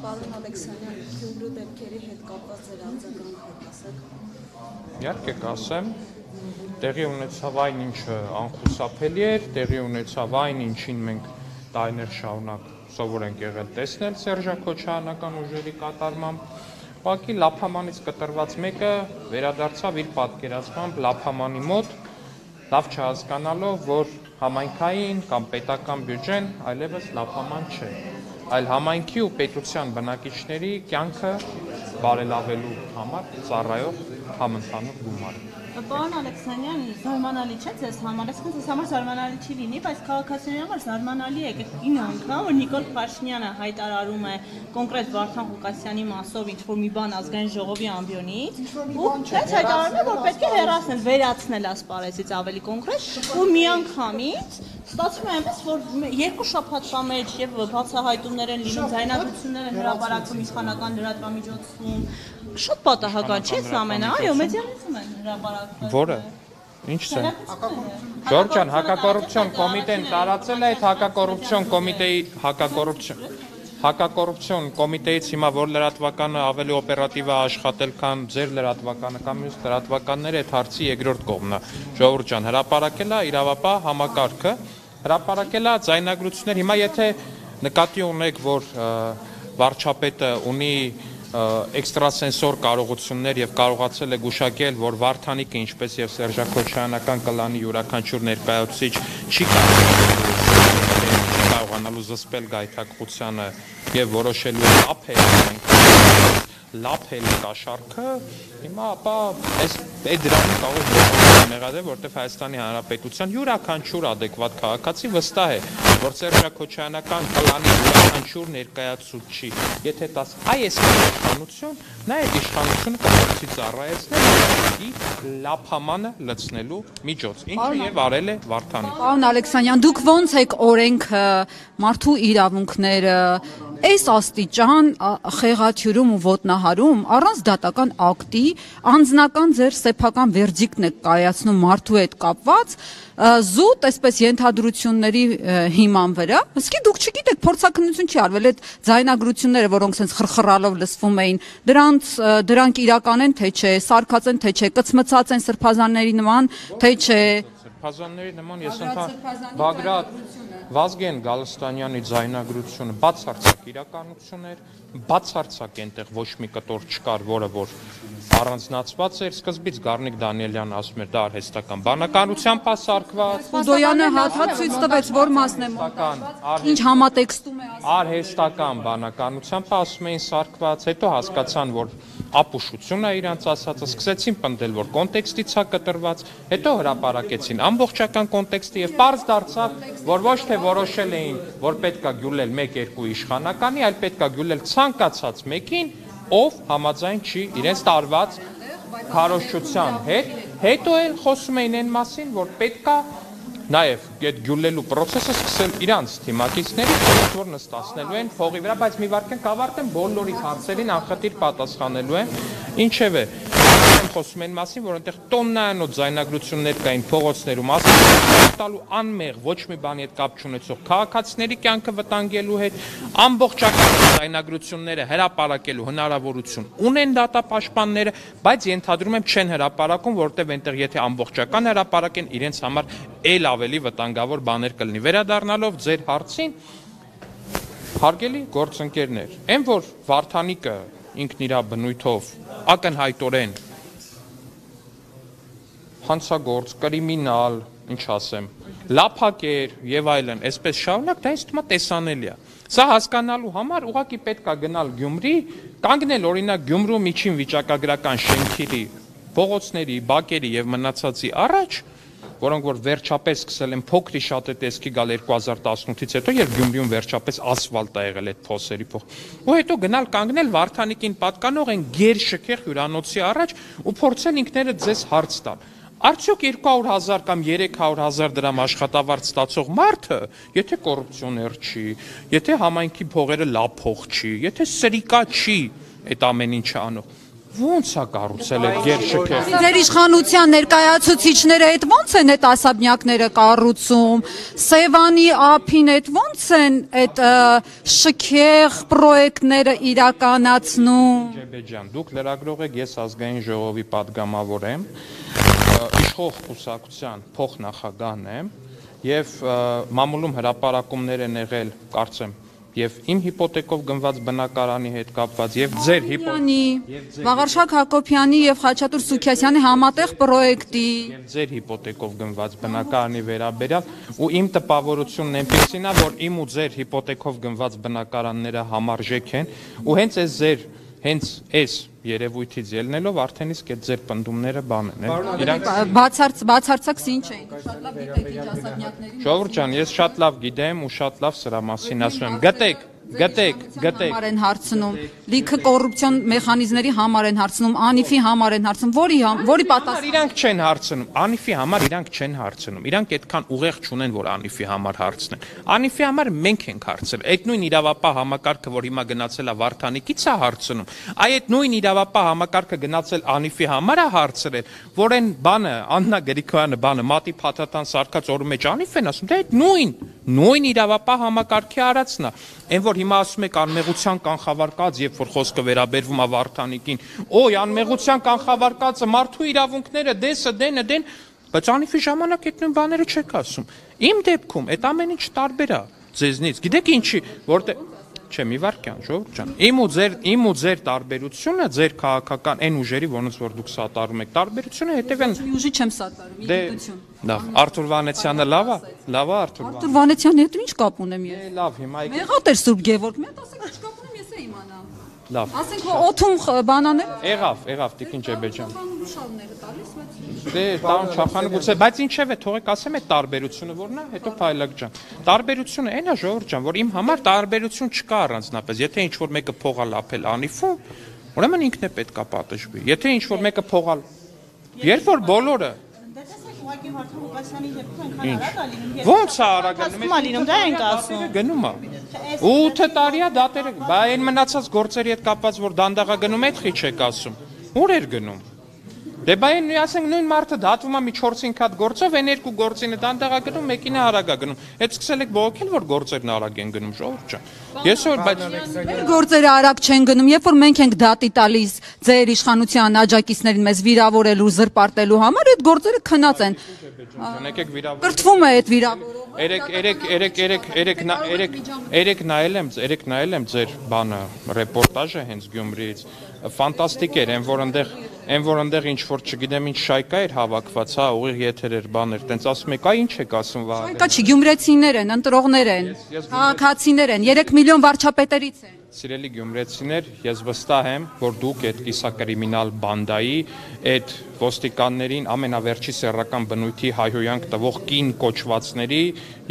Պարոն Ալեքսանյան, Գյումրու դեպքերի հետ կապված ձեր արձագանքը կասեք։ Իհարկե կասեմ, տեղի ունեցավ այն ինչը անխուսափելի էր, տեղի ունեցավ այն ինչին մենք տարիներ շարունակ սովոր ենք եղել տեսնել սերժակոչյանական ուժերի կատարմամբ, ուղղակի Լափամանից կտրված մեկը վերադարձավ իր պատկերացմամբ Լափամանի մոտ, լավ չհասկանալով, որ համայնքային կամ պետական բյուջեն այլևս Լափաման չէ, այլ համայնքի ու պետության բնակիչների կյանքը բարելավելու համար ծառայող համընդհանուր գումար։ Պարոն Ալեքսանյան, զարմանալի չէ ձեզ համար, այսինքն ձեզ համար զարմանալի չի լինի, բայց քաղաքացիների համար զարմանալի է 9 անգամ, որ Նիկոլ Փաշինյանը հայտարարում է կոնկրետ Վարդան Ղուկասյանի մասով ինչ-որ մի բան ազգային ժողովի ամբիոնից, ու հենց հայտարարում է, որ պետք է հեռացնել, վերացնել ասպարեզից ավելի կոնկրետ, ու միանգամից ստացվում է այնպես, որ 2 շաբաթվա մեջ եւ բացահայտումներ են լինում, ձայնագրություններ են հրապարակվում իշխանական լրատվամիջոցում, շատ պատահական չէ սա ամենը, այո, մեդիայում են հրապարակվում։ Որը ինչ է։ Ժորժ ջան, հակակոռուպցիոն կոմիտեն տարածել է այդ հակակոռուպցիոն կոմիտեի հակակոռուպցիոն կոմիտեից հիմա որ լրատվականը ավելի օպերատիվ է աշխատել, քան ձեր լրատվականը կամ մյուս լրատվականները, այդ հարցի երկրորդ կողմն է։ Ժողովուրդ ջան, հրապարակել է իրավապահ համակարգը, հրապարակել է ձայնագրություններ, հիմա եթե նկատի ունեք, որ վարչապետը ունի էքստրասենսոր կարողություններ եւ կարողացել է գուշակել, որ Վարդանիկը ինչպես եւ Սերժակոչյանական կլանի յուրաքանչյուր ներկայացուցիչ չի կարողանալու զսպել գայթակղությանը եւ որոշելու լափել կաշառքը, հիմա ապա այս դրամի կարող մեղադրել, որտեղ Հայաստանի Հանրապետության յուրաքանչյուր adekvat քաղաքացի վստահ է, որ Սերժակոչյանական կլանի յուրաքանչյուր ներկայացուցիչ, եթե տաս այս իշխանություն, նա այդ իշխանությունը կփորձի ծառայեցնել Լափամանը լցնելու միջոց, ինչը եւ արել է Վարդանը։ Պարոն Ալեքսանյան, դուք ո՞նց եք օրենքը, մարդու իրավունքները այս աստիճան խեղաթյուրում ու ոտնահարում առանց դատական ակտի, անձնական ձեր սեփական վերդիկտն եք կայացնում մարդու հետ կապված, զուտ այսպես ենթադրությունների հիման վրա, իսկի դուք չգիտեք, փորձաքննություն չի արվել, այդ ձայնագրությունները, որոնք sense խրխռալով լսվում էին, դրանք իրական են, թե չէ, սարքած են, թե չէ, կծմծած են սրբազանների նման, թե չէ։ Սրբազանների նման ես Բագրատ Վազգեն Գալստանյանի ձայնագրությունը բացարձակ իրականություն էր, բացարձակ այնտեղ ոչ մի կտոր չկար, որը որ առանձնացված էր, սկզբից Գառնիկ Դանիելյանը ասում էր դա արհեստական բանականությամբ է սարքված։ Ուդոյանը հատված ցույց տվեց, որ մասն է ինչ համատեքստում է ասում։ Արհեստական բանականությամբ ասում էին սարքված, հետո հասկացան, որ ապուշություն է իրանց ասածը, սկսեցին պնդել, որ կոնտեքստից է կտրված, հետո հրապարակեցին ամբողջական կոնտեքստը եւ պարզ դարձավ, որ ոչ թե որոշել էին, որ պետքա գյուլել 1-2 իշխանականի, այլ պետքա գյուլել ցանկացած մեկին, ով համաձայն չի իրենց տարված քարոզչության հետ, հետո էլ խոսում էին այն մասին, որ պետքա նաև այդ գյուլելու process-ը սկսել իրանց թիմակիցների, որ նստացնելու են փողի վրա, բայց մի վարքեն կավարտեն բոլորի հարցերին անխտիր պատասխանելու են, ինչևէ խոսում են մասին, որ այնտեղ տոննայանոց ձայնագրություններ կային փողոցներում, տալու անմեղ ոչ մի բանի հետ կապ չունեցող քաղաքացիների կյանքը վտանգելու հետ, ամբողջական ձայնագրությունները հրապարակելու հնարավորություն ունեն դատապաշտպանները, բայց ենթադրում եմ չեն հրապարակում, որտեղ այնտեղ եթե ամբողջական հրապարակեն, իրենց համար էլ ավելի վտանգավոր բաներ կլինի։ Վերադառնալով ձեր հարցին, հարգելի գործընկերներ, այն որ Վարդանիկը ինքն իր բնույթով ակնհայտորեն հանցագործ, կրիմինալ, ինչ ասեմ, լափակեր եւ այլն, այսպես շարունակ, դա ինձ թվում է տեսանելի է։ Սա հասկանալու համար ուղղակի պետք է գնալ Գյումրի, կանգնել օրինակ Գյումրու միջին վիճակագրական շենքերի, փողոցների, բակերի եւ մնացածի առաջ, որոնք որ վերջապես սկսել են փոքրի շատ է տեսքի գալ 2018-ից հետո, երբ Գյումրիում վերջապես ասֆալտ է եղել այդ փոսերի փող։ Ու հետո գնալ կանգնել Վարդանիկին պատկանող այն գերշքեղ հյուրանոցի առաջ ու փորձել ինքներդ ձեզ հարց տալ։ Արդյոք 200,000 կամ 300,000 դրամ աշխատավարձ ստացող մարդը, եթե կոռուպցիոներ չի, եթե համայնքի փողերը լավ փող չի, եթե սրիկա չի այդ ամեն ինչը անող, Ոնց է կառուցել այդ գերշքեղ։ Ձեր իշխանության ներկայացուցիչները այդ ո՞նց են այդ ասաբնյակները կառուցում, Սևանի ափին այդ ո՞նց են այդ շքեղ պրոյեկտները իրականացնում։ Ջեբեջան, դուք լրագրող եք, ես ազգային ժողովի падգամավոր եմ, իշխող կուսակցության փոխնախագահն եմ եւ մամուլում հրապարակումներ են եղել, կարծեմ, եւ իմ հիպոթեկով գնված բնակարանի հետ կապված եւ ձեր Վաղարշակ Հակոբյանի եւ Խաչատուր Սուքիասյանի համատեղ պրոյեկտի եւ ձեր հիպոթեկով գնված բնակարանի վերաբերյալ ու իմ տպավորությունն այնպեսին է, որ իմ ու ձեր հիպոթեկով գնված բնակարանները համարժեք են ու հենց այս երևույթից ելնելով արդեն իսկ այդ ձեր պնդումները բան են, բացարձակ ինչ էին, շատ լավ գիտեք ինչ ասաբնյակների։ Ժողովուրդ ջան, ես շատ լավ գիտեմ ու շատ լավ սրա մասին ասում եմ։ Գտեք։ Համար են հարցնում, լիքը կոռուպցիոն մեխանիզմների համար են հարցնում, Անիֆի համար են հարցնում, որի պատասխան։ Իրանք չեն հարցնում, Անիֆի համար իրանք չեն հարցնում։ Իրանք այդքան ուղեղ չունեն, որ Անիֆի համար հարցնեն։ Անիֆի համար մենք ենք հարցել։ Այդ նույն իրավապահ համակարգը, որ հիմա գնացել է Վարդանիկից է հարցնում։ Այդ նույն իրավապահ համակարգը գնացել Անիֆի համար է հարցրել, որ այն բանը Աննա Գրիգորյանը բանը մատի փաթաթան սարքած օրու մեջ Անիֆ են ասում, դե այդ նույն իրավապահ համակարգի արածն է։ Այն որ հիմա ասում եք անմեղության կանխավարկած, երբ որ խոսքը վերաբերվում է Վարդանիկին, օй անմեղության կանխավարկածը մարդու իրավունքները դեն, բայց Անիֆի ժամանակ այդ նույն բաները չեք ասում։ Իմ դեպքում այդ ամեն ինչ տարբեր է ձեզնից։ Գիտեք ինչի, որտեղ Չէ, մի վարքյան, ժողովուրդ ջան։ Իմ ու ձեր տարբերությունը, ձեր քաղաքական այն ուժերի, որոնց որ դուք սատարում եք, տարբերությունը հետևեն։ Ուժի չեմ սատարում, իդություն։ Լավ, Արթուր Վանեցյանը լավ է Արթուր Վանեցյանի հետ ինչ կապ ունեմ ես։ Լավ, հիմա Մեղատեր Սուրբ Գևորգ, մի հատ ասեք ինչ կապ ունեմ ես է իմանամ։ Լավ։ Ասենք օթում բանաներ։ Եղավ, Տիկին Ջեբեջան։ Շալները տալիս, բայց Դե, տան չախանը գուցե, բայց ինչև է, թողեք ասեմ այդ տարբերությունը որն է, հետո Փայլակ ջան։ Տարբերությունը այն է, ժողովուրդ ջան, որ իմ համար տարբերություն չկա առանձնապես։ Եթե ինչ որ մեկը փողա լափել Անիֆում, ուրեմն ինքն է պետքա պատժվի։ Եթե ինչ որ մեկը փողա, երբ որ բոլորը Ուղղակի Վարդան Ղուկասյանի դեպքում այնքան արագ է լինում։ Ոնց է արագ լինում, դա ենք ասում։ գնում է։ 8 տարի է դատերը, բա այն մնացած գործերի հետ կապված որ դանդաղա գնում այդ խիչ եք ասում։ Ուր էր գնում։ Դե բա այն ասենք նույն մարդը դատվում է մի 4-5 հատ գործով, այն երկու գործինը դանդաղա գնում, մեկինը արագ է գնում։ Այդ սկսել եք բողոքել, որ գործերն արագ են գնում, ժողովուրդ ջան։ Ես որ բայց գործերը արագ չեն գնում, երբ որ մենք ենք դատի տալիս ձեր իշխանության աջակիցներին մեզ վիրավորելու, զրպարտելու համար, այդ գործերը քնած են։ եկեք վիրավոր։ Կրթվում է այդ վիրավորը։ Երեք նայել եմ ձեր բանը, ռեպորտաժը հենց Գյումրիից։ Ֆանտաստիկ էր, այն որ այնտեղ ինչ որ չգիտեմ ինչ շայկա էր հավաքված, հա, ուղիղ եթեր էր, բաներ, տենց ասում եք, այ ինչ եք ասում վաղ։ Շայկա չի, գյումրեցիներ են, ընտրողներ են, քաղաքացիներ են, 3 միլիոն վարչապետերից են։ Սիրելի գյումրեցիներ, ես վստահ եմ, որ դուք այդ կիսակրիմինալ բանդայի, այդ ոստիկաններին ամենավերջի սեռական բնույթի հայհոյանք տվող կին կոչվածների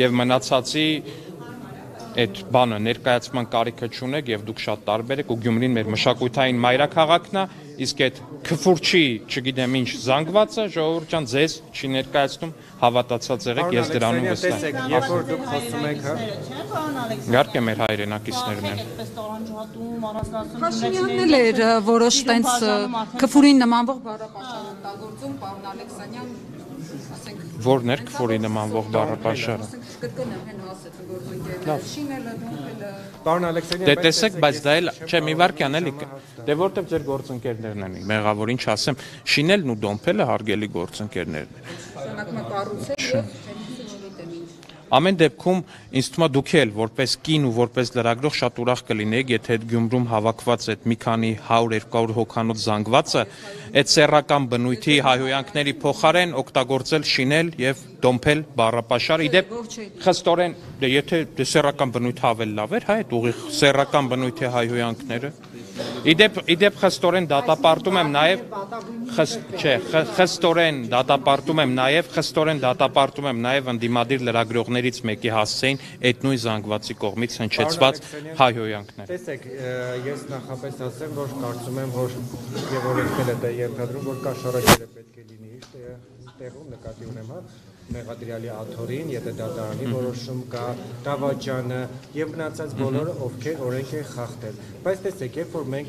եւ մնացածի այդ բանը ներկայացման կարիքը չունեք եւ դուք շատ տարբեր եք ու Գյումրին մեր մշակութային մայրաքաղաքն է, իսկ այդ քֆուրչի, չգիտեմ ինչ զանգվածը ժողովուրդ ջան ձեզ չի ներկայացնում, հավատացած եղեք, ես դրանում վստահ եմ։ Երբ որ դուք խոսում եք, Իհարկե մեր հայրենակիցներն են։ Փաշինյանն էլ էր որոշ տենց քֆուրին նմանվող բառապաշար օգտագործում, պարոն Ալեքսանյան, ասենք Որն էր քֆուրի նմանվող բառապաշարը։ կրկնեմ հեն ասեց գործընկերները, շինելը, դոմելը։ Պարոն Ալեքսանյան, Դե տեսեք, բայց դա էլ չէ, մի վարքյան էլի։ Դե որտեղ ձեր գործընկերներն են, մեղավոր ինչ ասեմ, շինելն ու դոմփելը հարգելի գործընկերներն են։ Շանակմա կառուցել Ամեն դեպքում ինձ թվում է դուք էլ որպես կին ու որպես լրագրող շատ ուրախ կլինեք, եթե այդ Գյումրում հավաքված այդ մի քանի 100-200 հոգանոց զանգվածը այդ սեռական բնույթի հայհոյանքների փոխարեն օգտագործել, շինել եւ դոմփել բառապաշար։ Իդեպ խստորեն, եթե սեռական բնույթը ավելի լավ էր, հա, այդ ուղիղ սեռական բնույթի հայհոյանքները։ Իդեպ խստորեն դատապարտում եմ նաև ընդդիմադիր լրագրողներից մեկի հասցեին այդ նույն զանգվածի կողմից հնչեցված հայհոյանքներ։ Տեսեք, ես նախապես ասեմ, որ կարծում եմ, որ եւ օրենքները դա ենթադրում, որ կաշառակերը պետք է լինի իր տեղում նկատի ունեմ, հա։ մեղադրյալի աթոռին, եթե դատարանի որոշում կա, դավաճանը եւ մնացած բոլորը ովքեր օրենք են խախտել։ Բայց տեսեք, երբ որ մենք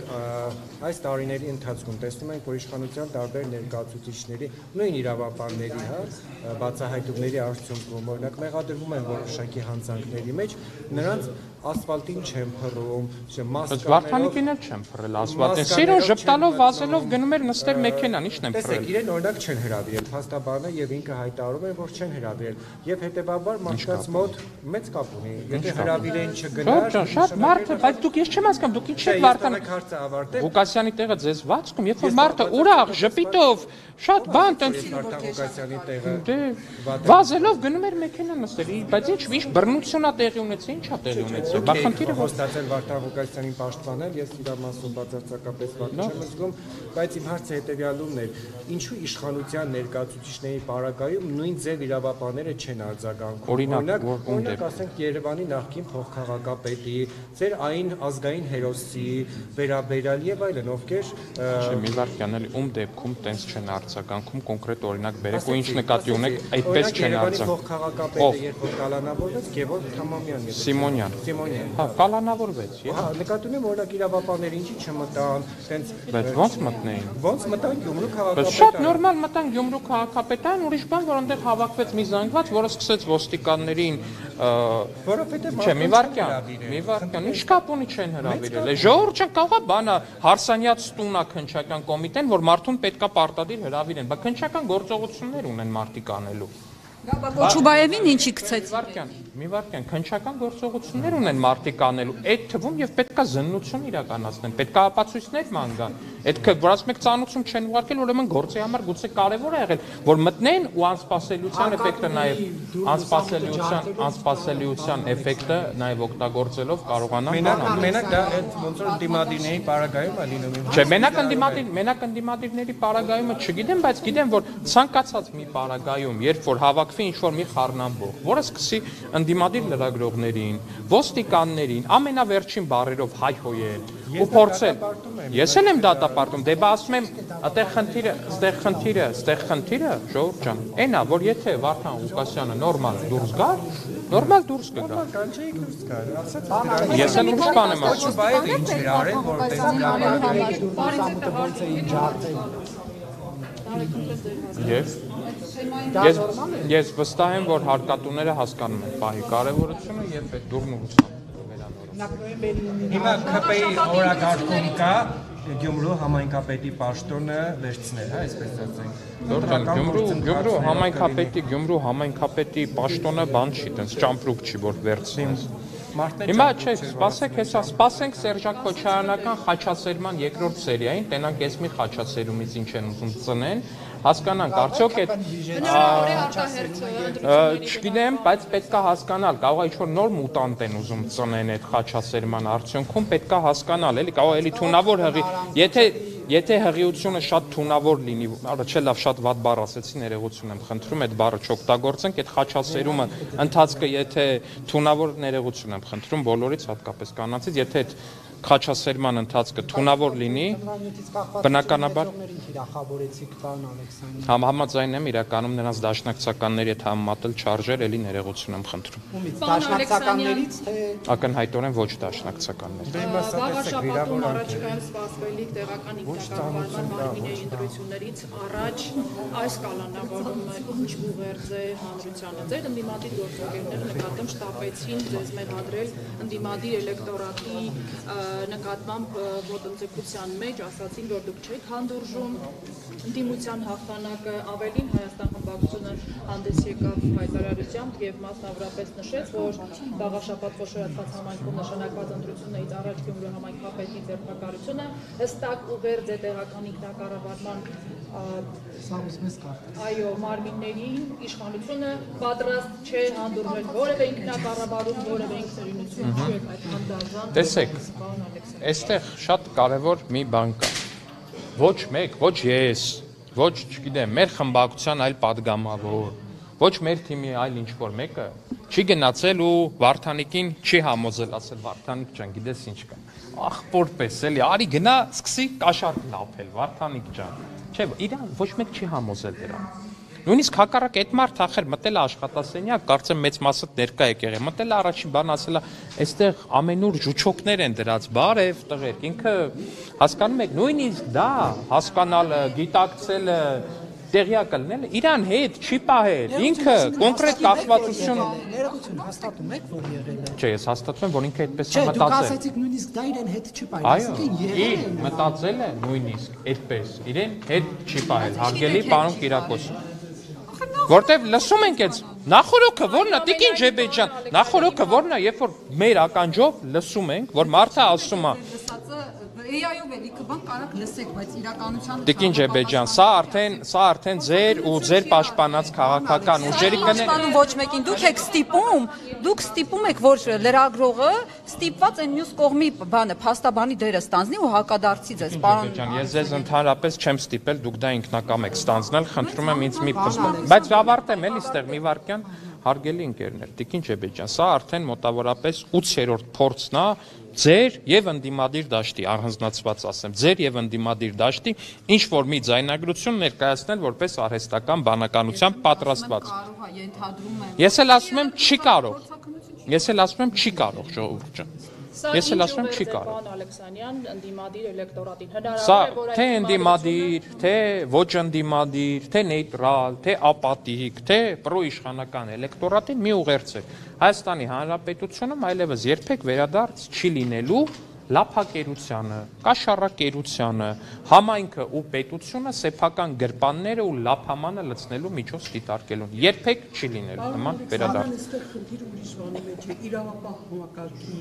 այս տարիների ընթացքում տեսնում ենք, որ իշխանության տարբեր ներկայացուցիչների նույն իրավապանների, բացահայտումների արդյունքում օրինակ մեղադրվում են որոշակի հանցանքների մեջ, նրանց ասֆալտին չեն փռում, Վարդանիկին էլ չեն փռել ասֆալտին։ Սիրուն ժպտալով, վազելով գնում էր նստել մեքենան, ի՞նչն են փռել։ Տեսեք, իրեն օրինակ չեն հրավիրել, փաստաբանը եւ ինքը հայտարարում են, որ չեն հրավիրել։ Եվ հետեւաբար մարդկանց մոտ մեծ կապ ունի։ Եթե հրավիրեն չգնար, շատ մարդը, բայց դուք ես չեմ հասկանում, դուք ինչ եք Վարդան հարցը ավարտել։ Ղուկասյանի տեղը ձեզ վացքում, երբ որ մարդը ուրախ, ժպիտով, շատ բան տենց Վարդան Ղուկասյանի տեղը դե վազելով գնում էր մեքենան նստել, բայց ինչ բռնությունա տեղի ունեցել, ինչա տեղի ունեցել։ Բա խնդիրը հոստացել Վարդան Ղուկասյանին պաշտպանել, ես իր մասում բացարձակապես վատ չեմ զգում, բայց իմ հարցը հետեւյալումն էր. ինչու իշխանության ներկայացուցիչների պարագայում նույն ձև իրավապանները չեն արձագանքում։ Օրինակ, ասենք Երևանի նախկին փոխքաղաքապետի, ձեր այն ազգային հերոսի, վերաբերյալ եւ այլն, ովքեր մի վարքյան էլի ում դեպքում տենց չեն արձագանքում կոնկրետ օրինակ բերեք ու ինչ նկատի ունեք այդպես չեն արձագանքում։ Փոխքաղաքապետը երբ որ կալանավորվեց, Գևորգ Թամամյանն էր։ Սիմոնյան։ Հա, կալանավորվեց։ Հա, նկատի ունեմ օրինակ իրավապանները ինչի չմտան, տենց Բայց ո՞նց մտնեին։ Ոնց մտան Գյումրու քաղաքապետարան։ Շատ նորմալ մտան Գյումրու քաղաքապետարան, ուրիշ բան, որ այնտեղ հավաքվեց մի զանգված, որը սկսեց ոստիկաններին որովհետեւ Չէ, մի վարքյան, ինչ կապ ունի չեն հրավիրել։ Ժողովուրդը կարող է բանը Հարսանյաց տունա քննչական կոմիտեն, որ մարդուն պետքա պարտադիր հրավիրեն, բայց քննչական գործողություններ ունեն մարդիկ անելու։ Կոչուբաևին ինչի գցեց։ Մի վարքյան, քննչական գործողություններ ունեն մարդիկ անելու, այդ թվում եւ պետքա զննություն իրականացնեն, պետքա ապացույցներ ման գան։ Այդ որ ասում եք ծանուցում չեն ուղարկել, ուրեմն գործի համար գուցե կարևոր է եղել, որ մտնեն ու անսպասելիության էֆեկտը նաեւ անսպասելիության էֆեկտը նաեւ օգտագործելով կարողանան անալ։ Մենակ դա այդ ոնց որ դիմադիրների պարագայում է լինում։ Չէ, մենակ ընդդիմադիրների պարագայումը չգիտեմ, բայց գիտեմ, որ ցանկացած մի պարագայում, երբ որ հավաքվի ինչ-որ մի խառնամբող, որը սկսի ընդդիմադիր լրագրողներին, ոստիկաններին, ամենավերջին բառերով հայհոյել ու փորձել։ Ես էլ եմ դատապարտում, դե բա ասում եմ, այդտեղ խնդիրը, ժողովուրդ ջան, այնա, որ եթե Վարդան Ղուկասյանը նորմալ դուրս գար, նորմալ դուրս կգա։ Կանչեի դուրս գար, ասած Ես էլ ուրիշ բան եմ ասում։ Կոչուբաևը ինչ էր արել, որ Ես վստահ եմ, որ հարկատուները հասկանում են պահի կարևորությունը եւ այդ դուրն ու Հիմա ԿՊ-ի օրակարգում կա Գյումրու համայնքապետի պաշտոնը վերցնել, հա, այսպես ասենք։ Գյումրու համայնքապետի պաշտոնը բան չի, տենց ճամպրուկ չի, որ վերցնի։ Մարդն Հիմա չէ, սպասենք Սերժակ Քոչարյանական խաչասերման երկրորդ սերիային, տենանք ես մի խաչասերումից ինչ են ուզում ծնեն, հասկանանք, արդյոք այդ չգիտեմ, բայց պետք է հասկանալ, կարող է ինչ-որ նոր մուտանտ են ուզում ծնեն այդ խաչասերման արդյունքում, պետք է հասկանալ, էլի կարող է էլի թունավոր հղի, եթե հղիությունը շատ թունավոր լինի, չէ լավ շատ վատ բառ ասեցի, ներողություն եմ խնդրում, այդ բառը չօգտագործենք, այդ խաչասերումը ընթացքը եթե թունավոր ներողություն եմ խնդրում բոլորից, հատկապես կանանցից, եթե այդ խաչասերման ընթացքը թունավոր լինի, բնականաբար համաձայն եմ իրականում նրանց դաշնակցականների հետ համեմատել չարժեր, էլի ներողություն եմ խնդրում։ Դաշնակցականներից թե Ակնհայտորեն ոչ դաշնակցականներ։ Վաղաշաբաթում առաջկայում սպասվելիք տեղական ինքնակառավարման մարմինների ընտրություններից առաջ այս կալանավորումը ինչ ուղերձ է հանրությանը։ Ձեր ընդդիմադիր գործընկերները նկատում շտապեցին ձեզ մեղադրել ընդդիմադիր էլեկտորատի նկատմամբ ոտնձգության մեջ, ասացին, որ դուք չեք հանդուրժում ընդդիմության հաղթանակը, ավելին Հայաստան խմբակցությունը հանդես եկավ հայտարարությամբ եւ մասնավորապես նշեց, որ վաղաշաբաթ խոշորացված համայնքում նշանակված ընտրություններից առաջ Գյումրու համայնքապետի ձեռնարկությունը հստակ ուղերձ է տեղական ինքնակառավարման այո մարմիններին իշխանությունը պատրաստ չէ հանդուրժել որևէ ինքնակառավարում, որևէ ինքնուրույնություն չի այդ հանդարժան։ Տեսեք, այստեղ շատ կարևոր մի բան կա։ Ոչ մեկ, ոչ ես, ոչ, չգիտեմ, մեր խմբակցության այլ падգամավոր, ոչ մեր թիմի այլ ինչ-որ մեկը չի գնացել ու Վարդանիկին չի համոզել, ասել Վարդանիկ ջան, գիտես ինչ կա։ Ախպոր պես էլի, արի գնա, սկսի կաշառք լափել, Վարդանիկ ջան։ Չէ, իրան ոչ մեկ չի համոզել դրան։ Նույնիսկ հակառակ այդ մարդ ախր մտել է աշխատասենյակ, կարծեմ մեծ մասը ներկա եկել է։ Մտել է առաջին բան ասել է, այստեղ ամենուր ժուչոկներ են դրած, բարև տղերք, ինքը հասկանում եք, նույնիսկ դա հասկանալը, գիտակցելը, տեղյակը լինելը իրան հետ չի պահել, ինքը կոնկրետ կապվածություն ներողություն հաստատում եք, որ եղել է։ Չէ, ես հաստատում եմ, որ ինքը այդպես է Չէ, դուք մտածել։ ասացիք նույնիսկ դա իրեն հետ չի պահել, Այո, ասեցիք մտածել է նույնիսկ այդպես, իրեն հետ չի պահել, հարգելի պարոն Կիրակոս։ Որտեվ լսում ենք այդ նախորոքը որն է, Տիկին Ջեբեջյան, նախորոքը որն է, երբ որ մեր ականջով լսում ենք, որ մարդը ասում է AI-ով էլիքը բան կարակ լսեք, բայց իրականության Տիկին Ջեբեջյան, սա արդեն ձեր ու ձեր պաշտպանած քաղաքական ուժերի կներեք ոչ մեկին դուք եք ստիպում եք, որ լրագրողը ստիպված այն մյուս կողմի բանը փաստաբանի դերը ստանձնի ու հակադարձի ձեզ, պարոն Ջեբեջյան, ես ձեզ ընդհանրապես չեմ ստիպել, դուք դա ինքնակամ եք ստանձնել, խնդրում եմ ինձ մի բայց ավարտեմ էլի ստեղ մի վարքյան, հարգելի ընկերներ, Տիկին Ջեբեջյան, սա արդեն մոտավորապես 8-րդ փորձն է ձեր եւ ընդդիմադիր դաշտի առանձնացված ասեմ, ձեր եւ ընդդիմադիր դաշտի ինչ որ մի ձայնագրություն ներկայացնել որպես արհեստական բանականության պատրաստված։ Ես էլ ասում եմ չի կարող ժողովուրդը։ Ես էլ ասում եմ չի կարող։ Պարոն Ալեքսանյան, ընդդիմադիր էլեկտորատին Սա հնարավոր է որ թե ընդդիմադիր, թե ոչ ընդդիմադիր, թե նեյտրալ, թե ապատիկ, թե պրոիշխանական էլեկտորատին մի ուղերձ է։ Հայաստանի Հանրապետությունում այլևս երբեք վերադարձ չի լինելու լափակերությանը, կաշառակերությանը, համայնքը ու պետությունը սեփական գրպանները ու լափամանը լցնելու միջոց դիտարկելուն։ Երբեք չի լինելու նման վերադարձ։ Այստեղ խնդիրը ուրիշ բանի մեջ է, իրավապահ համակարգի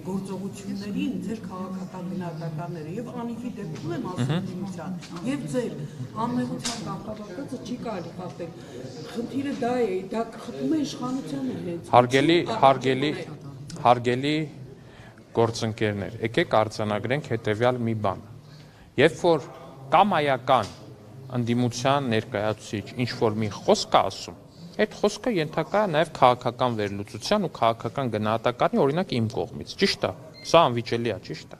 գործողություններին ձեր քաղաքական գնահատականները եւ անիվի դեպքում եմ ասում դիմության եւ ձեր անմեղության կապակցը չի կարելի խախտել։ Խնդիրը դա է, դա խփում է իշխանությանը հենց։ Հարգելի գործընկերներ, եկեք արձանագրենք հետևյալ մի բան։ Երբ որ կամայական ընդդիմության ներկայացուցիչ ինչ որ մի խոսք է ասում, այդ խոսքը ենթակա է նաև քաղաքական վերլուծության ու քաղաքական գնահատականի, օրինակ իմ կողմից, ճիշտ է։ Սա անվիճելի է, ճիշտ է։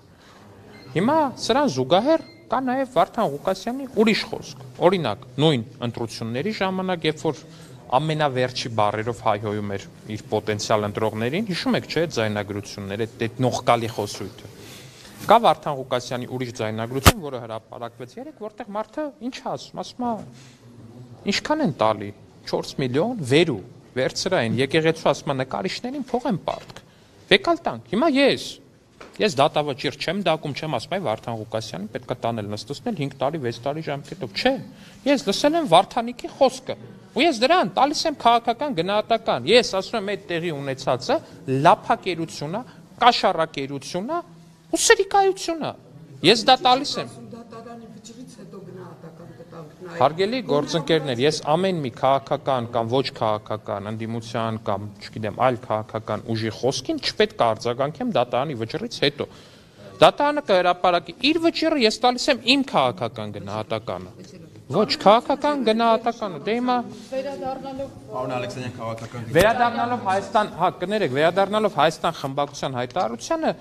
Հիմա սրան զուգահեռ կա նաև Վարդան Ղուկասյանի ուրիշ խոսք։ Օրինակ, նույն ընտրությունների ժամանակ, երբ որ ամենավերջի բառերով հայհոյում էր իր պոտենցիալ ընտրողներին, հիշում եք, չէ՞, ձայնագրությունները, այդ նողկալի խոսույթը։ Կա Վարդան Ղուկասյանի ուրիշ ձայնագրություն, որը հրապարակվեց երեկ, որտեղ մարդը ինչ ասում է, ինչքան են տալի 4 միլիոն վերու, վերցրային, եկեղեցու ասում է նկարիչներին փող են պարտք։ Վեկալ տանք։ Հիմա ես դատավճիռ չեմ դակում, չեմ ասում, այ Վարդան Ղուկասյանին պետք է տանել նստեցնել 5 տարի, 6 տարի ժամկետով։ Չէ։ Ես լսել եմ Վարդանիկի խոսքը։ Ու ես դրան տալիս եմ քաղաքական գնահատական։ Ես ասում եմ այդ տեղի ունեցածը լափակերություն է, կաշառակերություն է ու սրիկայություն է։ Ես դա տալիս եմ։ Հարգելի գործընկերներ, ես ամեն մի քաղաքական կամ ոչ քաղաքական ընդդիմության կամ, չգիտեմ, այլ քաղաքական ուժի խոսքին չպետք է արձագանքեմ դատարանի վճռից հետո։ Դատարանը կհրապարակի իր վճիռը, ես տալիս եմ իմ քաղաքական գնահատականը։ Ոչ քաղաքական գնահատականը, դե հիմա Պարոն Ալեքսանյան քաղաքական վերադառնալով Հայաստան, կներեք, վերադառնալով Հայաստան խմբակցության հայտարարությանը,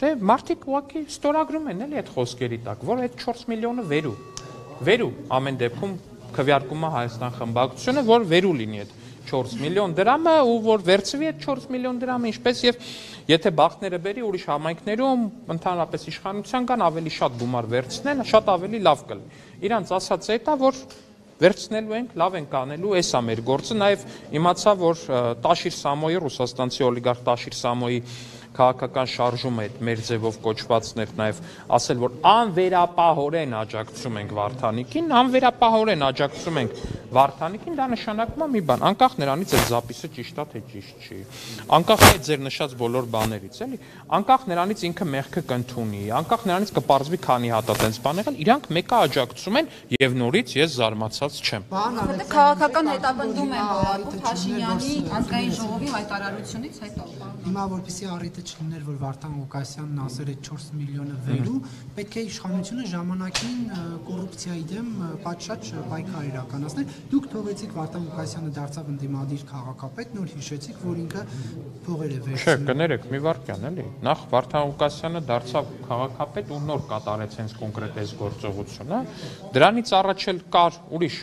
դե մարդիկ ուղղակի ստորագրում են էլի այդ խոսքերի տակ, որ այդ 4 միլիոնը վերու ամեն դեպքում քվեարկում է Հայաստան խմբակցությունը, որ վերու լինի այդ 4 միլիոն դրամը ու որ վերցվի այդ 4 միլիոն դրամը, ինչպես եւ եթե բախտները բերի ուրիշ համայնքներում ընդհանրապես իշխանության կան ավելի շատ գումար վերցնեն, շատ ավելի լավ կլինի։ Իրանց ասած է դա, որ վերցնելու ենք, լավ ենք անելու, էս է մեր գործը, նաեւ իմացա, որ Տաշիր Սամոյի, ռուսաստանցի օլիգարխ Տաշիր Սամոյի քաղաքական շարժումը այդ մեր ձևով կոչվածներ նաև ասել, որ անվերապահորեն աջակցում ենք Վարդանիկին, անվերապահորեն աջակցում ենք Վարդանիկին, դա նշանակում է մի բան, անկախ նրանից այդ զապիսը ճիշտ է թե ճիշտ չի, անկախ այդ ձեր նշած բոլոր բաներից, էլի, անկախ նրանից ինքը մեղքը կընդունի, անկախ նրանից կպարզվի քանի հատ է տենց բան եղել, իրանք մեկը աջակցում են եւ նորից ես զարմացած չեմ։ Քաղաքական հետապնդում են որակում Փաշինյանի ազգային ժողովի հայտարարությունից հետո։ Հիմա որպեսզի առիթը չլիներ, որ Վարդան Ղուկասյանն ասել է 4 միլիոնը վերու, պետք է իշխանությունը ժամանակին կոռուպցիայի դեմ պատշաճ պայքար իրականացնել։ Դուք թողեցիք Վարդան Ղուկասյանը դարձավ ընդդիմադիր քաղաքապետ, նոր հիշեցիք, որ ինքը փողեր է վերցնում։ Չէ, կներեք, մի վարքյան էլի։ Նախ Վարդան Ղուկասյանը դարձավ քաղաքապետ ու նոր կատարեց հենց կոնկրետ այս գործողությունը։ Դրանից առաջ էլ կար ուրիշ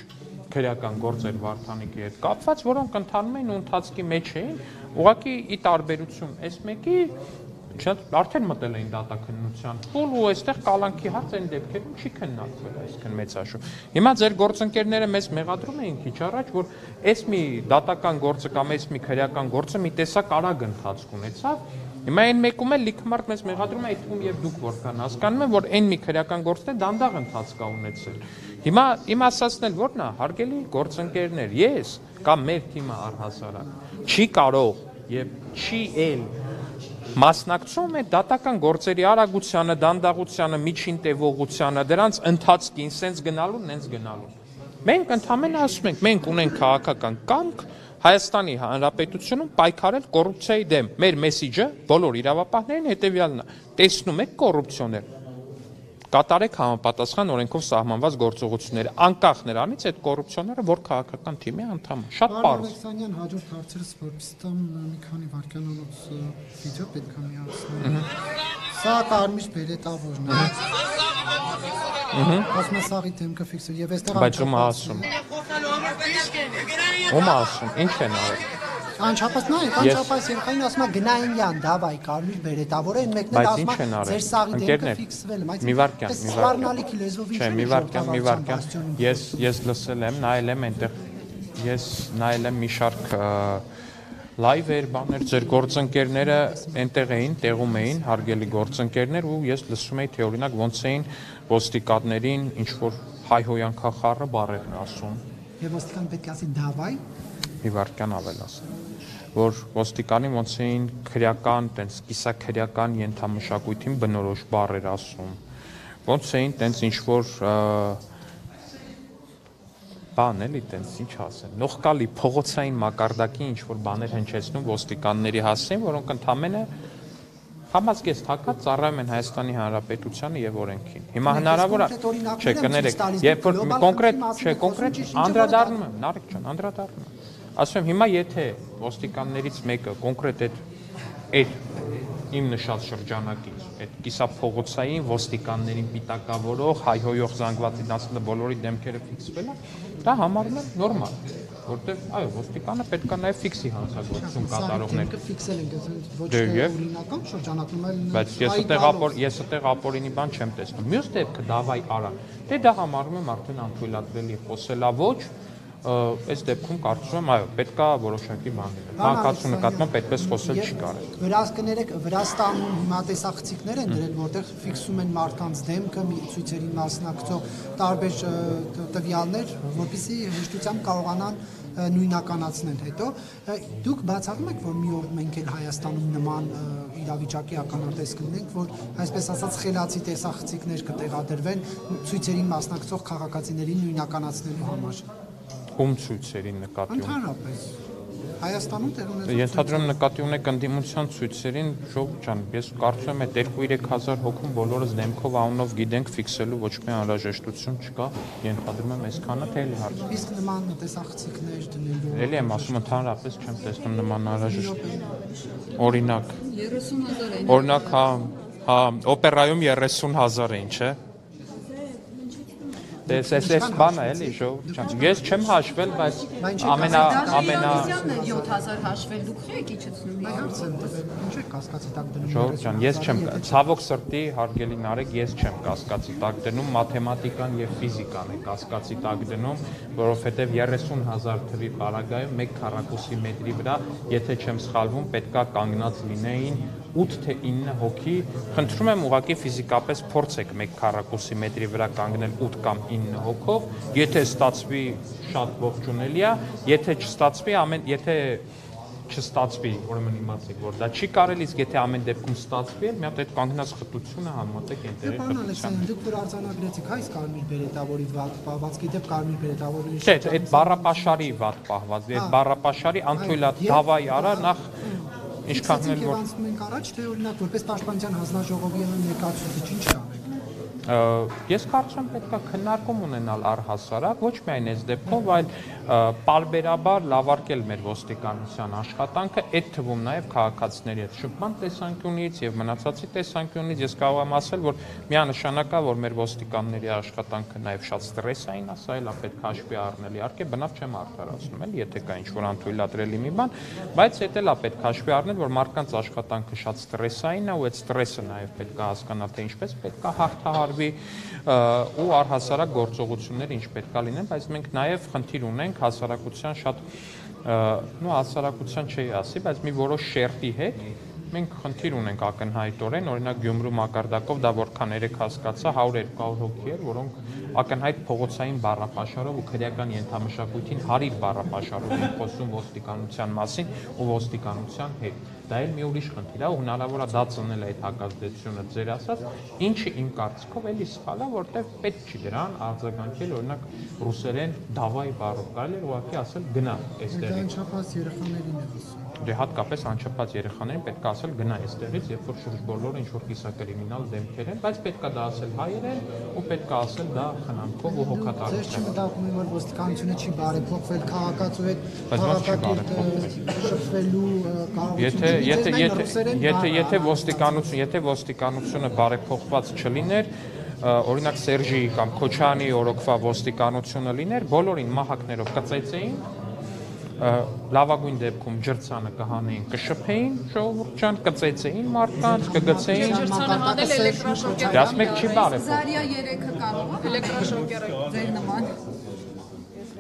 քրեական գործեր Վարդանիկի հետ կապված, որոնք ընթանում էին ու ընթացքի մեջ էին, ուղղակի ի տարբերություն այս մեկի արդեն մտել էին դատաքննության փուլ ու այստեղ կալանքի հարց այն դեպքերում չի քննարկվել այսքան մեծաշու։ Հիմա ձեր գործընկերները մեզ մեղադրում էին քիչ առաջ, որ այս մի դատական գործը կամ այս մի քրեական գործը մի տեսակ արագ ընթացք ունեցավ։ Հիմա այն մեկում էլ լիքը մարդ մեզ մեղադրում է, այդում եւ դուք որքան հասկանում եք, որ այն մի քրեական գործն է դանդաղ ընթացք կա ունեցել։ Հիմա իմ ասածն էլ որն է, հարգելի գործընկերներ, ես կամ մեր թիմը առհասարակ չի կարող եւ չի էլ մասնակցում է դատական գործերի արագությանը, դանդաղությանը, միջին տևողությանը, դրանց ընթացքին, սենց գնալու, նենց գնալու։ Մենք ընդհանրապես ասում ենք, մենք ունենք քաղաքական կամք Հայաստանի Հանրապետությունում պայքարել կոռուպցիայի դեմ։ Մեր մեսիջը բոլոր իրավապահներին հետևյալն է. տեսնում եք կոռուպցիոներ, կատարեք համապատասխան օրենքով սահմանված գործողությունները, անկախ նրանից այդ կոռուպցիոները որ քաղաքական թիմի անդամ է։ Շատ պարզ։ Ալեքսանյան հաջորդ հարցերս որպես տամ մի քանի վարքյանանոց վիդեո պետք է միացնել։ Սա կարմիր բերետավորն է։ Ասում սաղի դեմքը ֆիքսը եւ այստեղ բայց ում ասում։ Ում ասում, ինչ են արել։ Անչափահաս նայեք, անչափահաս Երխանին ասում է գնայինյան, դավայ, կարմիր բերետավոր է, այն մեկն էլ ասում է ձեր սաղի դեմքը ֆիքսվել է, մի վարքյան, սպառնալիքի լեզվով ինչ է։ Մի վարքյան։ Ես լսել եմ, նայել եմ այնտեղ, ես նայել եմ մի շարք լայվեր, բաներ, ձեր գործընկերները այնտեղ էին, տեղում էին, հարգելի գործընկերներ ու ես լսում էի, թե օրինակ ոնց էին ոստիկաններին ինչ որ հայհոյանքախառը բառեր ասում։ Եվ ոստիկան պետք է ասի դավայ։ Մի վարքյան ավել ասում, որ ոստիկանի ոնց էին քրեական, տենց կիսաքրեական ենթամշակույթին բնորոշ բառեր ասում, ոնց էին տենց ինչ որ բան էլի տենց ինչ ասեն, նողկալի փողոցային մակարդակի ինչ որ բաներ հնչեցնում ոստիկանների հասցեն, որոնք ընդհանրապես համազգեստ հակած ծառայում են Հայաստանի Հանրապետությանը եւ օրենքին։ Հիմա հնարավոր է, չէ, կներեք, երբ որ կոնկրետ, չէ, կոնկրետ անդրադառնում եմ, Նարեկ ջան, անդրադառնում եմ։ Ասում եմ, հիմա եթե ոստիկաններից մեկը կոնկրետ այդ իմ նշած շրջանակից, այդ կիսափողոցային ոստիկաններին պիտակավորող, հայհոյող զանգվածին ասել բոլորի դեմքերը ֆիքսվել է, դա համարում եմ նորմալ, որտեղ այո, ոստիկանը պետք է նաև ֆիքսի հանցագործություն կատարողներ։ Ֆիքսել են, ոչ թե օրինական շրջանակում, այլ բայց ես այդտեղ ապօրինի բան չեմ տեսնում։ Մյուս դեպքը դավայ արա։ Դե դա համարում եմ արդեն անթույլատրելի խոսելա ոչ այս դեպքում կարծում եմ, այո, պետք է որոշակի բաներ։ Քաղաքացու նկատմամբ այդպես խոսել չի կարելի։ Վրաստկներեք Վրաստանում հիմա տեսախցիկներ են դրել, որտեղ ֆիքսում են մարդկանց դեմքը, ցույցերին մասնակցող տարբեր տվյալներ, որպեսզի հեշտությամբ կարողանան նույնականացնել հետո։ Դուք բացառում եք, որ մի օր մենք էլ Հայաստանում նման իրավիճակի ականատես կլինենք, որ այսպես ասած խելացի տեսախցիկներ կտեղադրվեն ցույցերին մասնակցող քաղաքացիներին նույնականացնելու համար։ Ում ցույցերին նկատի ունեք։ Ընդհանրապես Հայաստանում տեղ ունեցող Ենթադրում նկատի ունեք ընդդիմության ցույցերին, Ժողովուրդ ջան, ես կարծում եմ այդ 2-3 հազար հոգում բոլորս դեմքով անունով գիտենք ֆիքսելու ոչ մի անհրաժեշտություն չկա, ենթադրում եմ այսքանը թե էլի հարց։ Իսկ նման տեսախցիկներ դնելու Էլի եմ ասում, ընդհանրապես չեմ տեսնում նման անհրաժեշտ։ Օրինակ 30,000 են։ Օրինակ, հա, օպերայում 30,000 էին, չէ՞։ Դες բանը էլի Ժողովուրդ ջան, ես չեմ հաշվել, բայց ամենա 7000 հաշվել դուք եք իջեցնում։ Ինչ է կասկածի տակ դնում։ Ժողովուրդ ջան, ես չեմ, ցավոք սրտի, հարգելի Նարեկ, ես չեմ կասկածի տակ դնում, մաթեմատիկան եւ ֆիզիկան է կասկածի տակ դնում, որովհետեւ 30,000 թվի պարագայում 1 քառակուսի մետրի վրա, եթե չեմ սխալվում, պետքա կանգնած լինեին 8 թե 9 հոգի, խնդրում եմ ուղղակի ֆիզիկապես փորձեք 1 քառակուսի մետրի վրա կանգնել 8 կամ 9 հոգով, եթե ստացվի շատ ողջունելի է, եթե չստացվի, եթե չստացվի, ուրեմն իմացեք, որ դա չի կարելի, իսկ եթե ամեն դեպքում ստացվի, մի հատ այդ կանգնած խտությունը համատեք այնտեղի խտությանը։ Դուք որ արձանագրեցիք այս կարմիր բերետավորի վատ պահվածքի դեպ կարմիր բերետավորի Չէ, այդ բառապաշարի վատ պահված, այդ բառապաշարի անթույլատ դավայ արա նախ ինչքան էլ որ անցնում ենք առաջ, թե օրինակ որպես պաշտպանության հանձնաժողովի ներկայացուցիչ ինչ կանեք։ Ես կարծում եմ պետք է քննարկում ունենալ առհասարակ ոչ միայն այս դեպքով, այլ պարբերաբար լավարկել մեր ոստիկանության աշխատանքը, այդ թվում նաև քաղաքացիների հետ շփման տեսանկյունից եւ մնացածի տեսանկյունից ես կարող եմ ասել, որ միանշանակ է, որ մեր ոստիկանների աշխատանքը նաև շատ ստրեսային է, սա էլ է պետք է հաշվի առնել, իհարկե բնավ չեմ արդարացնում, էլի, եթե կա ինչ-որ անթույլատրելի մի բան, բայց դա էլ է պետք է հաշվի առնել, որ մարդկանց աշխատանքը շատ ստրեսային է ու այդ ստրեսը նաև պետք է հասկանալ, թե ինչպես պետք է հաղթահարվի ու առհասարակ գործողությունները ինչ պետք է լինեն, բայց մենք նաև խնդիր ունենք հասարակության շատ հասարակության չի ասի, բայց մի որոշ շերտի հետ մենք խնդիր ունենք ակնհայտորեն, օրինակ Գյումրու մակարդակով դա որքան երեք հասկացա 100-200 հոգի էր, որոնք ակնհայտ փողոցային բառապաշարով ու քրեական ենթամշակույթին հարիր բառապաշարով են խոսում ոստիկանության մասին ու ոստիկանության հետ։ Դա էլ մի ուրիշ խնդիր է, ու հնարավոր է դա ծնել այդ հակազդեցությունը ձեր ասած, ինչը իմ կարծիքով էլի սխալ է, որտեղ պետք չի դրան արձագանքել, օրինակ ռուսերեն դավայ բառով, կարելի է ուղղակի ասել գնա այստեղից։ Անչափահաս երեխաներին է ասում։ Դե հատկապես անչափահաս երեխաներին պետք է ասել գնա այստեղից, երբ որ շուրջ բոլորը ինչ որ կիսակրիմինալ դեմքեր են, բայց պետք է դա ասել հայերեն ու պետք է ասել դա խնամքով ու հոգատարությամբ։ Ձեր չմտածում եք, որ ոստիկանությունը չի բարեփոխվել քաղաքացու հետ, շփվելու կարողությունը։ Եթե ոստիկանությունը բարեփոխված չլիներ, օրինակ Սերժի կամ Քոչյանի օրոքվա ոստիկանությունը լիներ, բոլորին մահակներով կծեծեին, լավագույն դեպքում ջրցանը կհանեին, կշփեին, ժողովուրդ ջան, կծեծեին մարդկանց, կգցեին։ Ջրցանը հանել էլեկտրաշոկեր։ Դե ասում եք չի բարեփոխ։ Զարյա 3-ը կարող է Էլեկտրաշոկերը ձեր նման։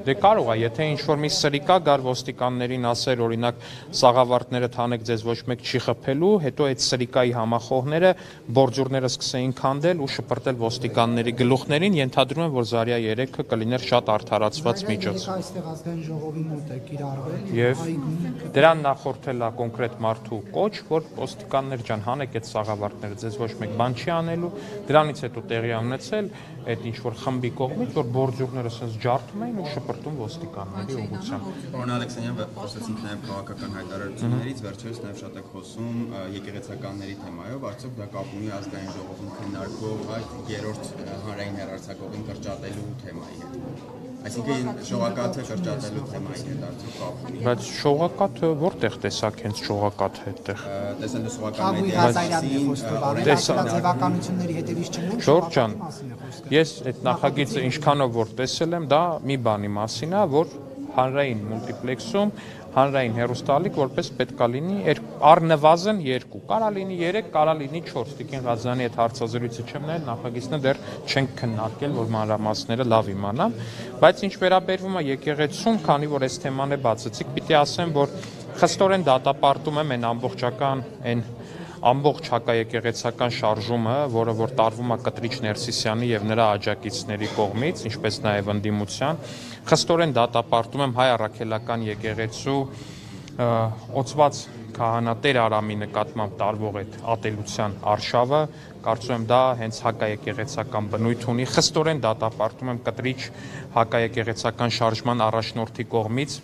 Դե կարող է, եթե ինչ-որ մի սրիկա գար ոստիկաններին ասեր, օրինակ սաղավարտները թանեք ձեզ ոչ մեկ չի խփելու, հետո այդ սրիկայի համախոհները բորձուրները սկսեին քանդել ու շպրտել ոստիկանների գլուխներին, ենթադրում եմ, որ Զարյա 3-ը կլիներ շատ արդարացված միջոց։ Այստեղ ազգային ժողովի մոտ է կիրառվել Եվ դրան նախորդել է կոնկրետ մարդու կոչ, որ ոստիկաններ ջան, հանեք այդ սաղավարտները, ձեզ ոչ մեկ բան չի անելու, դրանից հետո տեղի ունեցել այդ ինչ-որ խմբի կողմից, որ բորձուրները ասես ջարդում էին ու շպրտում ոստիկանների ուղղությամբ։ Պարոն Ալեքսանյան, խոսեցինք նաև քաղաքական հայտարարություններից, վերջերս նաև շատ եք խոսում եկեղեցականների թեմայով, արդյոք դա կապ ունի ազգային ժողովում քննարկվող այդ երրորդ հանրային հեռարձակողին կրճատելու թեմայի հետ։ Այսինքն շողակաթը կրճատելու թեմայի հետ արդյոք կապ ունի։ Բայց շողակաթը որտեղ տեսակ հենց շողակաթը այդտեղ։ Տեսել սովական մեդիայի ձևականությունների հետևից չունեն։ Ժորժ ջան, ես այդ նախագիծը ինչքանով որ տեսել եմ, դա մի բանի մասին է, որ հանրային մուլտիպլեքսում հանրային հեռուստալիք որպես պետքա լինի առնվազն 2, կարա լինի 3, կարա լինի 4, Տիկին Ղազանի այդ հարցազրույցը չեմ նայել, նախագիծն դեռ չենք քննարկել, որ մանրամասները լավ իմանամ, բայց ինչ վերաբերվում է եկեղեցուն, քանի որ այս թեման է բացեցիք, պիտի ասեմ, որ խստորեն դատապարտում եմ այն ամբողջական այն ամբողջ հակաեկեղեցական շարժումը, որը որ տարվում է Կտրիչ Ներսիսյանի եւ նրա աջակիցների կողմից, ինչպես նաեւ ընդդիմության, խստորեն դատապարտում եմ հայ առաքելական եկեղեցու օծված քահանատեր Արամի նկատմամբ տարվող այդ ատելության արշավը, կարծում եմ դա հենց հակաեկեղեցական բնույթ ունի, խստորեն դատապարտում եմ Կտրիչ հակաեկեղեցական շարժման առաջնորդի կողմից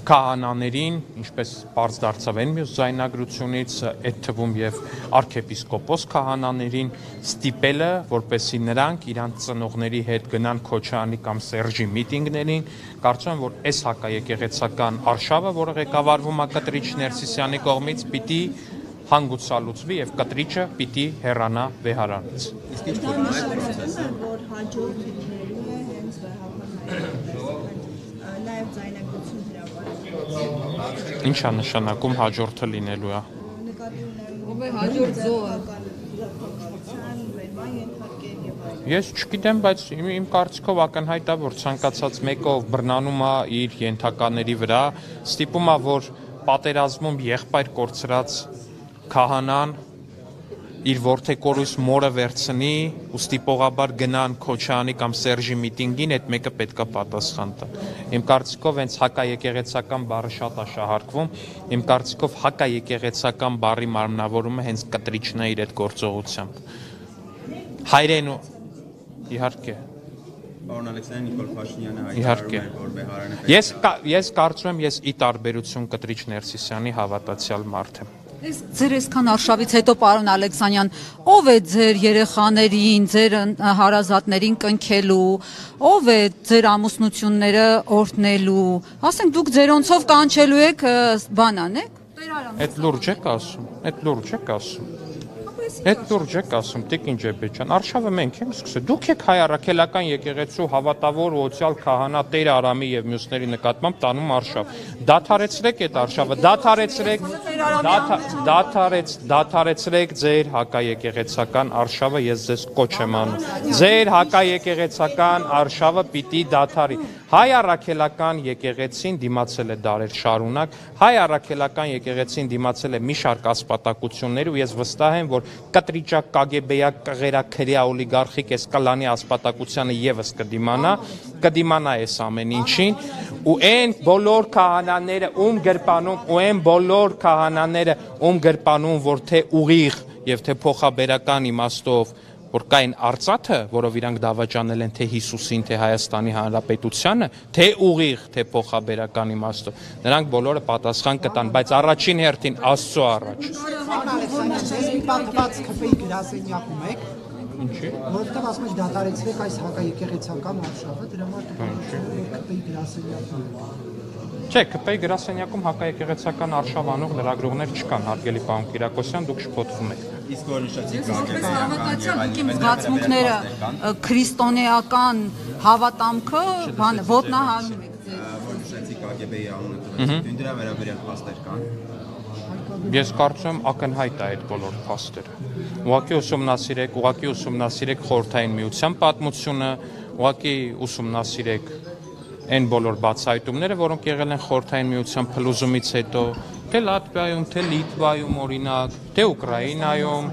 քահանաներին, ինչպես պարզ դարձավ այն մյուս ձայնագրությունից, այդ թվում եւ arczepiskopos քահանաներին ստիպելը, որպեսզի նրանք իրանց ծնողների հետ գնան Քոչյանի կամ Սերժի միտինգներին, կարծում եմ, որ այս հակաեկեղեցական արշավը, որը ղեկավարվում է Կտրիչ Ներսիսյանի կողմից, պիտի հանգուցալուծվի եւ Կտրիչը պիտի հեռանա վեհարանից։ Իսկ ինչ կողմից որ հաջորդ լինելու է հենց վեհապանային նաև ձայնագրություն հրապարակել։ Ինչ է նշանակում հաջորդը լինելու է։ Նկատի ունեմ Ով է հաջորդ զոհը։ Ես չգիտեմ, բայց իմ կարծիքով ակնհայտ է, որ ցանկացած մեկը ով բռնանում է իր ենթակաների վրա, ստիպում է, որ պատերազմում եղբայր կորցրած քահանան իր որդեկորույս մորը վերցնի ու ստիպողաբար գնան Քոչյանի կամ Սերժի միտինգին, այդ մեկը պետքա պատասխան տա։ Իմ կարծիքով հենց հակաեկեղեցական բառը շատ է շահարկվում, իմ կարծիքով հակաեկեղեցական բառի մարմնավորումը հենց Կտրիչն է իր այդ գործողությամբ։ Հայրենու իհարկե Պարոն Ալեքսանյան, Նիկոլ Փաշինյանը իհարկե հայտարարում է, որ Բեհարանը ես կարծում եմ, ես ի տարբերություն Կտրիչ Ներսիսյանի հավատացյալ մարդ եմ։ Ձեր այսքան արշավից հետո, պարոն Ալեքսանյան, ով է ձեր երեխաներին, ձեր հարազատներին կնքելու, ով է ձեր ամուսնությունները օրհնելու, ասենք դուք ձերոնցով կանչելու եք բան անեք։ Այդ լուրջ եք ասում, այդ լուրջ եք ասում։ Այդ լուրջ եք ասում, Տիկին Ջեբեջյան, արշավը մենք ենք սկսել։ Դուք եք հայ առաքելական եկեղեցու հավատավոր օցիալ քահանա Տեր Արամի եւ մյուսների նկատմամբ տանում արշավ։ Դադարեցրեք այդ արշավը, դադարեցրեք ձեր հակաեկեղեցական արշավը, ես ձեզ կոչ եմ անում։ Ձեր հակաեկեղեցական արշավը պիտի դադարի։ Հայ առաքելական եկեղեցին դիմացել է դարեր շարունակ, հայ առաքելական եկեղեցին դիմացել է մի շարք ասպատակություններ ու ես վստահ եմ, որ կտրիճակ կագեբեյակ կղերաքրյա օլիգարխիկ էս կլանի ասպատակությանը եւս կդիմանա այս ամեն ինչին ու այն բոլոր քահանաները ում գրպանում որ թե ուղիղ եւ թե փոխաբերական իմաստով որ կային արծաթը, որով իրանք դավաճանել են թե Հիսուսին, թե Հայաստանի Հանրապետությանը, թե ուղիղ, թե փոխաբերական իմաստով, նրանք բոլորը պատասխան կտան, բայց առաջին հերթին Աստծո առաջ։ Ինչի՞։ Որովհետև ասում եք դադարեցրեք այս հակաեկեղեցական արշավը, դրա համար ԿՊ-ի գրասենյակում։ Չէ, ԿՊ-ի գրասենյակում հակաեկեղեցական արշավ անող լրագրողներ չկան, հարգելի պարոն Կիրակոսյան, դուք շփոթվում եք։ Իսկ որ նշեցիք զգացմունքները քրիստոնեական հավատամքը ոտնահարում եք ձեր։ Որ նշեցիք ԿԳԲ-ի անունը տվեցիք, դրա վերաբերյալ փաստեր կան։ Ես կարծում եմ ակնհայտ է այդ բոլոր փաստերը։ Ուղղակի ուսումնասիրեք խորհրդային միության պատմությունը, ուղղակի ուսումնասիրեք այն բոլոր բացահայտումները, որոնք եղել են խորհրդային միության փլուզումից հետո, թե Լատվիայում, թե Լիտվայում օրինակ, թե Ուկրաինայում,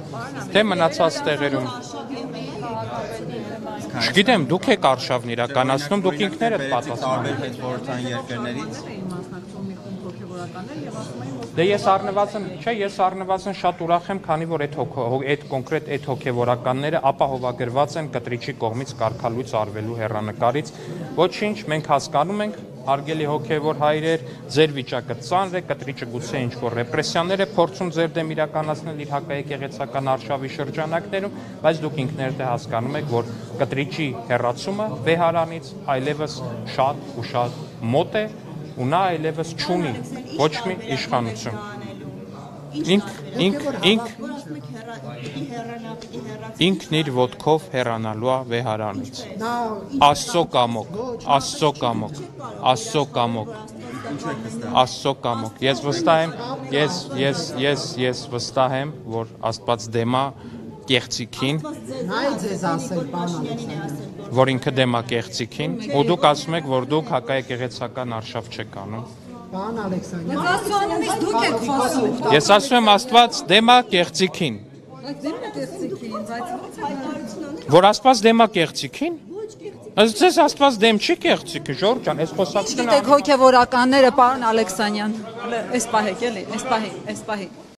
թե մնացած տեղերում։ Չգիտեմ, դուք եք արշավն իրականացնում, դուք ինքներդ պատասխանատու եք խորհրդային երկրներից։ Դե ես առնվազն շատ ուրախ եմ, քանի որ այդ կոնկրետ այդ հոգևորականները ապահովագրված են կտրիչի կողմից կարգալույց արվելու հեռանկարից։ Ոչինչ, մենք հասկանում ենք, հարգելի հոգևոր հայրեր, ձեր վիճակը ծանր է, կտրիչը գուցե ինչ-որ ռեպրեսիաներ է փորձում ձեր դեմ իրականացնել իր հակաեկեղեցական արշավի շրջանակներում, բայց դուք ինքներդ հասկանում եք, որ կտրիչի հեռացումը վեհարանից այլևս շատ ու շատ մոտ է ու նա այլևս չունի ոչ մի իշխանություն։ Ինքն իր ոտքով հեռանալու է վեհարանից։ Աստծո կամոք, Աստծո կամոք, Աստծո կամոք, Աստծո կամոք։ Ես վստահ եմ, որ Աստված դեմ է կեղծիքին, որ ինքը դեմ է կեղծիքին, ու դուք ասում եք, որ դուք հակաեկեղեցական արշավ չեք անում։ Պարոն Ալեքսանյան, Ես ասում եմ Աստված դեմ է կեղծիքին։ Որ Աստված դեմ է կեղծիքին։ Ձեզ Աստված դեմ չի կեղծիքը, Ժորժ ջան, այս խոսակցությունը։ Գիտեք հոգևորականները, պարոն Ալեքսանյան, այս պահեք էլի, այս պահի։